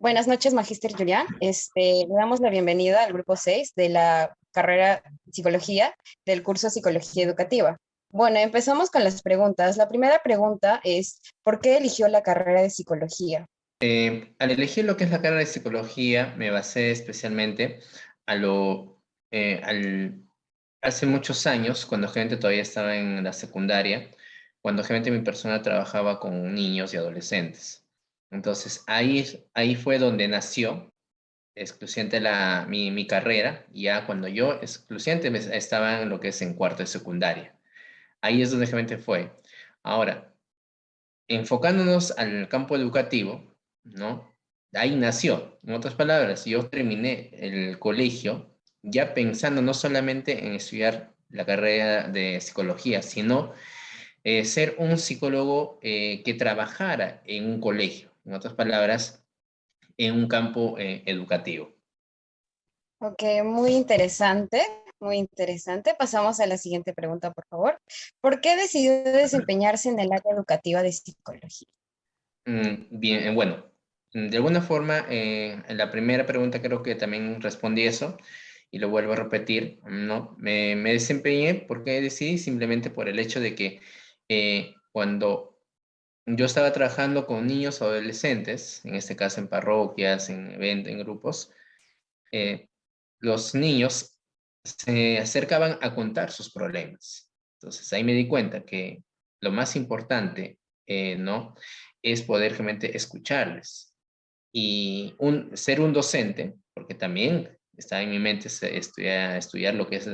Buenas noches, Magíster Julián. Le damos la bienvenida al grupo 6 de la carrera Psicología del curso Psicología Educativa. Bueno, empezamos con las preguntas. La primera pregunta es, ¿por qué eligió la carrera de Psicología? Al elegir lo que es la carrera de psicología, me basé especialmente a hace muchos años, cuando gente todavía estaba en la secundaria, cuando gente mi persona trabajaba con niños y adolescentes. Entonces, ahí fue donde nació exclusivamente mi carrera, ya cuando yo exclusivamente estaba en lo que es en cuarto de secundaria. Ahí es donde gente fue. Ahora, enfocándonos al campo educativo, ¿no? Ahí nació. En otras palabras, yo terminé el colegio ya pensando no solamente en estudiar la carrera de psicología, sino ser un psicólogo que trabajara en un colegio. En otras palabras, en un campo educativo. Ok, muy interesante, muy interesante. Pasamos a la siguiente pregunta, por favor. ¿Por qué decidió desempeñarse en el área educativa de Psicología? Bien, bueno, de alguna forma, en la primera pregunta creo que también respondí eso y lo vuelvo a repetir, ¿no? Me desempeñé porque decidí simplemente por el hecho de que cuando yo estaba trabajando con niños o adolescentes, en este caso en parroquias, en eventos, en grupos, eh, los niños se acercaban a contar sus problemas. Entonces ahí me di cuenta que lo más importante, ¿no? Es poder realmente escucharles. Y ser un docente, porque también está en mi mente estudiar lo que es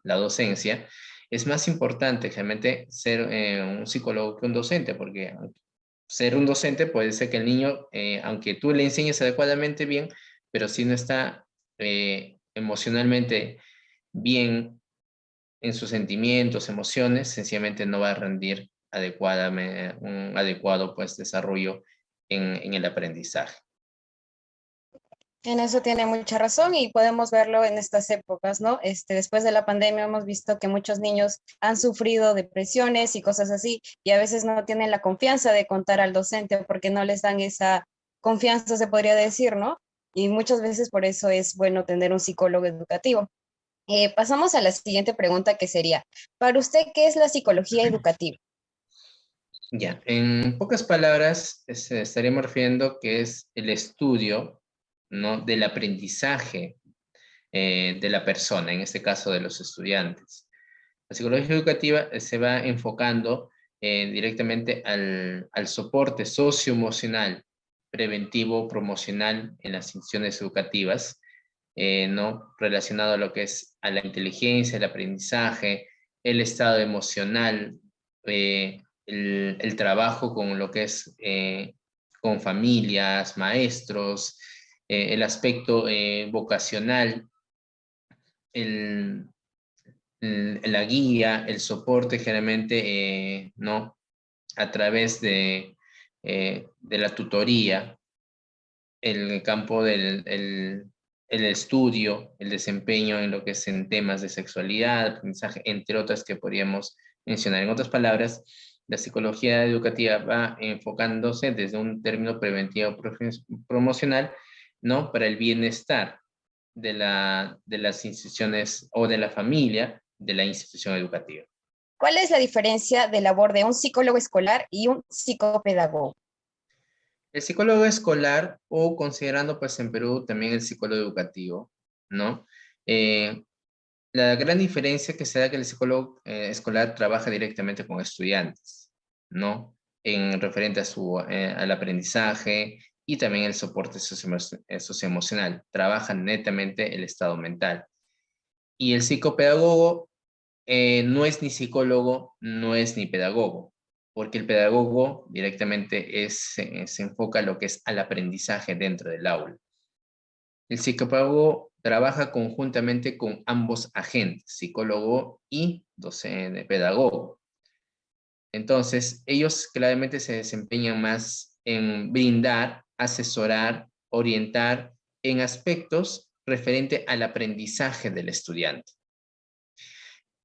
la docencia, es más importante realmente ser un psicólogo que un docente, porque ser un docente puede ser que el niño, aunque tú le enseñes adecuadamente bien, pero si no está emocionalmente bien en sus sentimientos, emociones, sencillamente no va a rendir adecuadamente, un adecuado pues, desarrollo en el aprendizaje. En eso tiene mucha razón y podemos verlo en estas épocas, ¿no? Después de la pandemia hemos visto que muchos niños han sufrido depresiones y cosas así y a veces no tienen la confianza de contar al docente porque no les dan esa confianza, se podría decir, ¿no? Y muchas veces por eso es bueno tener un psicólogo educativo. Pasamos a la siguiente pregunta que sería, para usted, ¿qué es la psicología educativa? Ya, en pocas palabras, estaríamos refiriendo que es el estudio, ¿no? Del aprendizaje de la persona, en este caso de los estudiantes. La psicología educativa se va enfocando directamente al soporte socioemocional, preventivo, promocional en las instituciones educativas, ¿no? Relacionado a lo que es a la inteligencia, el aprendizaje, el estado emocional, el trabajo con lo que es con familias, maestros, el aspecto vocacional, el, la guía, el soporte generalmente, ¿no? A través de la tutoría, el campo el estudio, el desempeño en lo que es en temas de sexualidad, aprendizaje, entre otras que podríamos mencionar. En otras palabras, la psicología educativa va enfocándose desde un término preventivo promocional, ¿no? Para el bienestar de las instituciones o de la familia de la institución educativa. ¿Cuál es la diferencia de labor de un psicólogo escolar y un psicopedagogo? El psicólogo escolar o considerando pues en Perú también el psicólogo educativo, ¿no? Eh, la gran diferencia que se da que el psicólogo escolar trabaja directamente con estudiantes, ¿no? En referente al aprendizaje y también el soporte socioemocional. Trabaja netamente el estado mental. Y el psicopedagogo no es ni psicólogo, no es ni pedagogo, porque el pedagogo directamente se enfoca a lo que es al aprendizaje dentro del aula. El psicopedagogo trabaja conjuntamente con ambos agentes, psicólogo y docente, pedagogo. Entonces, ellos claramente se desempeñan más en brindar, asesorar, orientar en aspectos referente al aprendizaje del estudiante.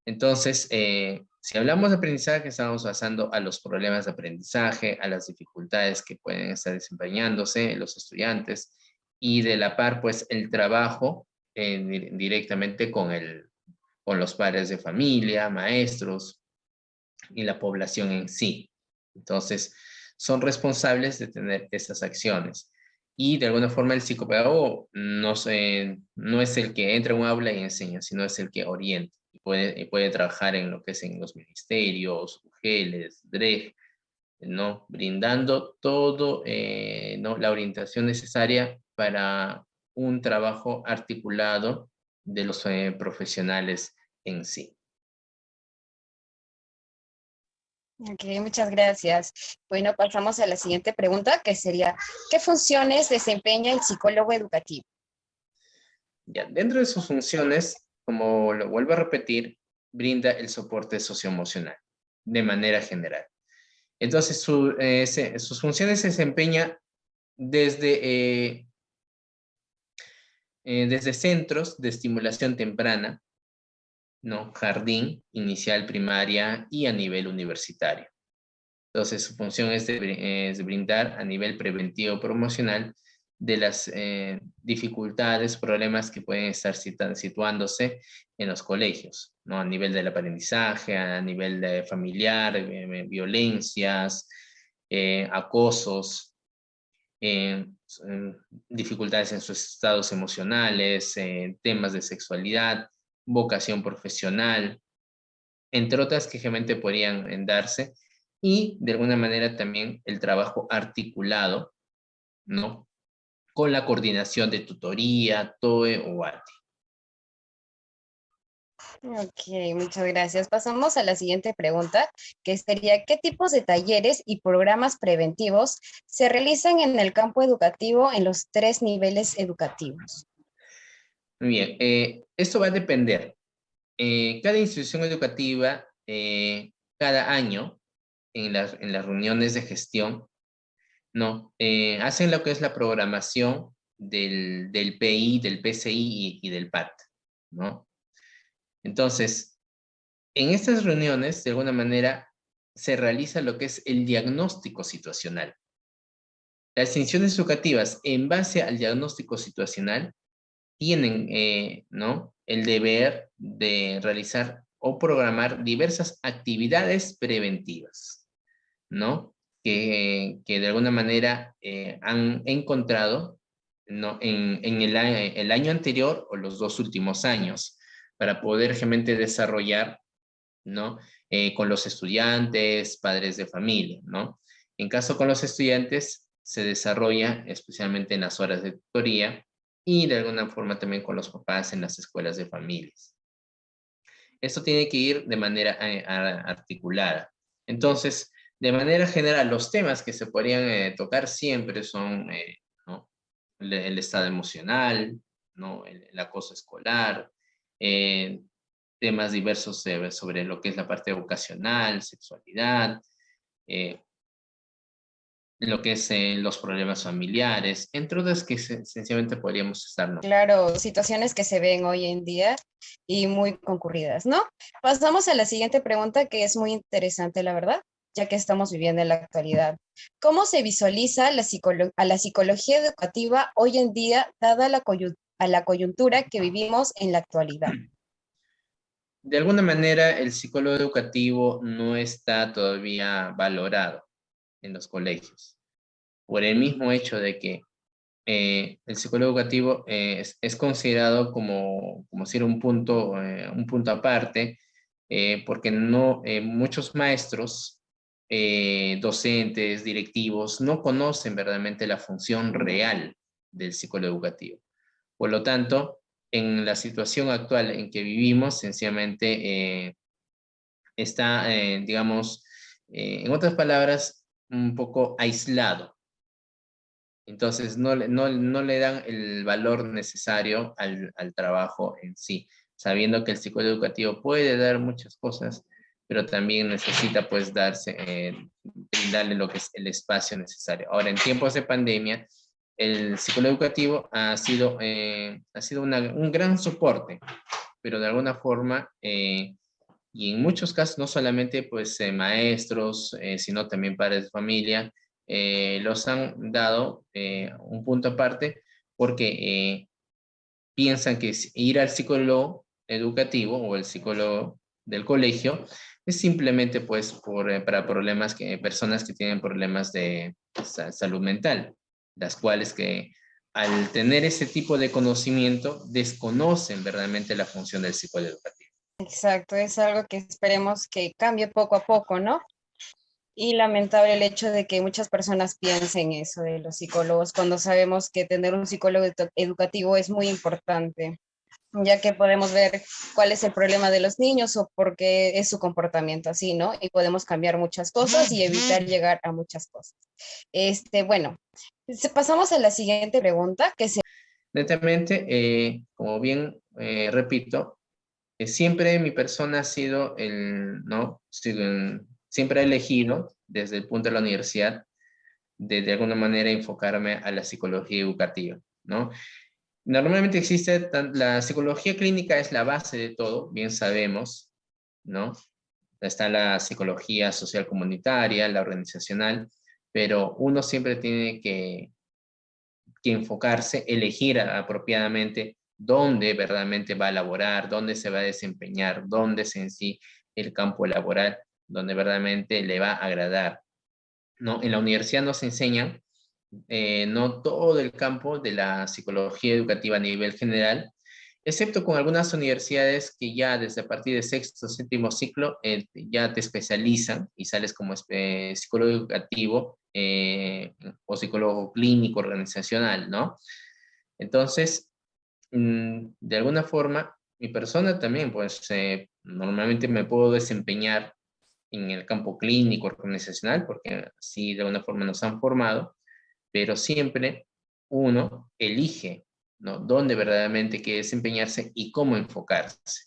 Entonces, si hablamos de aprendizaje, estamos basando a los problemas de aprendizaje, a las dificultades que pueden estar desempeñándose los estudiantes y de la par, pues, el trabajo directamente con los padres de familia, maestros y la población en sí. Entonces, son responsables de tener estas acciones. Y de alguna forma el psicopedagogo no es el que entra a un aula y enseña, sino es el que orienta. Y puede trabajar en lo que es en los ministerios, UGELES, DREG, ¿no? Brindando todo, ¿no? La orientación necesaria para un trabajo articulado de los profesionales en sí. Ok, muchas gracias. Bueno, pasamos a la siguiente pregunta, que sería, ¿qué funciones desempeña el psicólogo educativo? Ya, dentro de sus funciones, como lo vuelvo a repetir, brinda el soporte socioemocional de manera general. Entonces, sus funciones se desempeña desde, desde centros de estimulación temprana, ¿no? Jardín, inicial, primaria y a nivel universitario. Entonces, su función es brindar a nivel preventivo promocional de las dificultades, problemas que pueden estar situándose en los colegios, ¿no? A nivel del aprendizaje, a nivel de familiar, violencias, acosos, eh, dificultades en sus estados emocionales, temas de sexualidad, vocación profesional, entre otras que realmente podrían darse, y de alguna manera también el trabajo articulado, ¿no? Con la coordinación de tutoría, TOE o ATI. Ok, muchas gracias. Pasamos a la siguiente pregunta, que sería, ¿qué tipos de talleres y programas preventivos se realizan en el campo educativo en los 3 niveles educativos? Muy bien, esto va a depender. Cada institución educativa, cada año, en las reuniones de gestión, ¿no? Hacen lo que es la programación del PI, del PCI y del PAT, ¿no? Entonces, en estas reuniones, de alguna manera, se realiza lo que es el diagnóstico situacional. Las instituciones educativas, en base al diagnóstico situacional, tienen, ¿no? El deber de realizar o programar diversas actividades preventivas, ¿no? Que de alguna manera han encontrado, ¿no? En el año anterior o los 2 últimos años, para poder realmente desarrollar, ¿no? Con los estudiantes, padres de familia, ¿no? En caso con los estudiantes, se desarrolla especialmente en las horas de tutoría y de alguna forma también con los papás en las escuelas de familias. Esto tiene que ir de manera articulada. Entonces, de manera general, los temas que se podrían tocar siempre son, ¿no? El estado emocional, ¿no? El acoso escolar, eh, temas diversos sobre lo que es la parte vocacional, sexualidad, eh, lo que es los problemas familiares, entre otras que sencillamente podríamos estar, ¿no? Claro, situaciones que se ven hoy en día y muy concurridas, ¿no? Pasamos a la siguiente pregunta, que es muy interesante, la verdad, ya que estamos viviendo en la actualidad. ¿Cómo se visualiza a la psicología educativa hoy en día, dada a la coyuntura que vivimos en la actualidad? De alguna manera, el psicólogo educativo no está todavía valorado en los colegios, por el mismo hecho de que el psicólogo educativo es considerado como ser un punto aparte, porque no, muchos maestros, docentes, directivos, no conocen verdaderamente la función real del psicólogo educativo. Por lo tanto, en la situación actual en que vivimos, sencillamente está, digamos, en otras palabras, un poco aislado. Entonces, no le dan el valor necesario al trabajo en sí, sabiendo que el psicólogo educativo puede dar muchas cosas, pero también necesita, pues, brindarle lo que es el espacio necesario. Ahora, en tiempos de pandemia, el psicólogo educativo ha sido un gran soporte, pero de alguna forma, y en muchos casos, no solamente pues maestros, sino también padres de familia, los han dado un punto aparte porque piensan que ir al psicólogo educativo o el psicólogo del colegio es simplemente pues para problemas personas que tienen problemas de salud mental, las cuales que al tener ese tipo de conocimiento desconocen verdaderamente la función del psicólogo educativo. Exacto, es algo que esperemos que cambie poco a poco, ¿no? Y lamentable el hecho de que muchas personas piensen eso de los psicólogos cuando sabemos que tener un psicólogo educativo es muy importante, ya que podemos ver cuál es el problema de los niños o por qué es su comportamiento así, ¿no? Y podemos cambiar muchas cosas y evitar llegar a muchas cosas. Bueno, pasamos a la siguiente pregunta, que se... Netamente, como bien repito, siempre mi persona ha sido ¿no? Siempre he elegido desde el punto de la universidad de alguna manera enfocarme a la psicología educativa, ¿no? Normalmente existe, la psicología clínica es la base de todo, bien sabemos, ¿no? Está la psicología social comunitaria, la organizacional, pero uno siempre tiene que enfocarse, elegir apropiadamente dónde verdaderamente va a laborar, dónde se va a desempeñar, dónde es en sí el campo laboral, donde verdaderamente le va a agradar, ¿no? En la universidad nos enseñan no todo el campo de la psicología educativa a nivel general, excepto con algunas universidades que ya desde a partir de sexto o séptimo ciclo ya te especializan y sales como psicólogo educativo o psicólogo clínico organizacional, ¿no? Entonces, de alguna forma, mi persona también, pues normalmente me puedo desempeñar en el campo clínico organizacional, porque así de alguna forma nos han formado, pero siempre uno elige, ¿no? Dónde verdaderamente quiere desempeñarse y cómo enfocarse.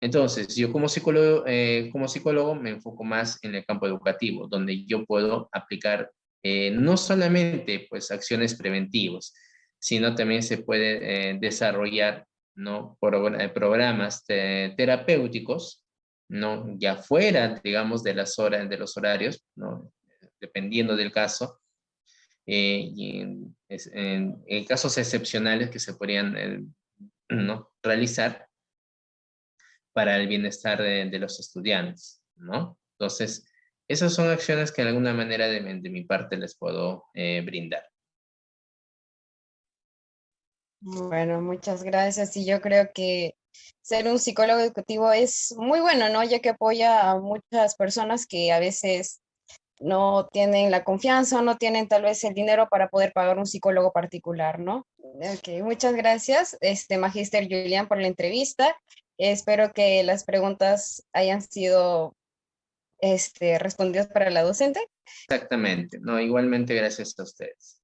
Entonces, yo como psicólogo me enfoco más en el campo educativo, donde yo puedo aplicar no solamente pues, acciones preventivas, sino también se puede desarrollar, ¿no? Programas terapéuticos, ¿no? Ya fuera, digamos, de las horas, de los horarios, ¿no? Dependiendo del caso, y en casos excepcionales que se podrían ¿no? realizar para el bienestar de los estudiantes, ¿no? Entonces, esas son acciones que de alguna manera de mi parte les puedo brindar. Bueno, muchas gracias. Y yo creo que ser un psicólogo educativo es muy bueno, ¿no? Ya que apoya a muchas personas que a veces no tienen la confianza o no tienen tal vez el dinero para poder pagar un psicólogo particular, ¿no? Ok, muchas gracias, Magíster Julián, por la entrevista. Espero que las preguntas hayan sido, respondidas para la docente. Exactamente, ¿no? Igualmente gracias a ustedes.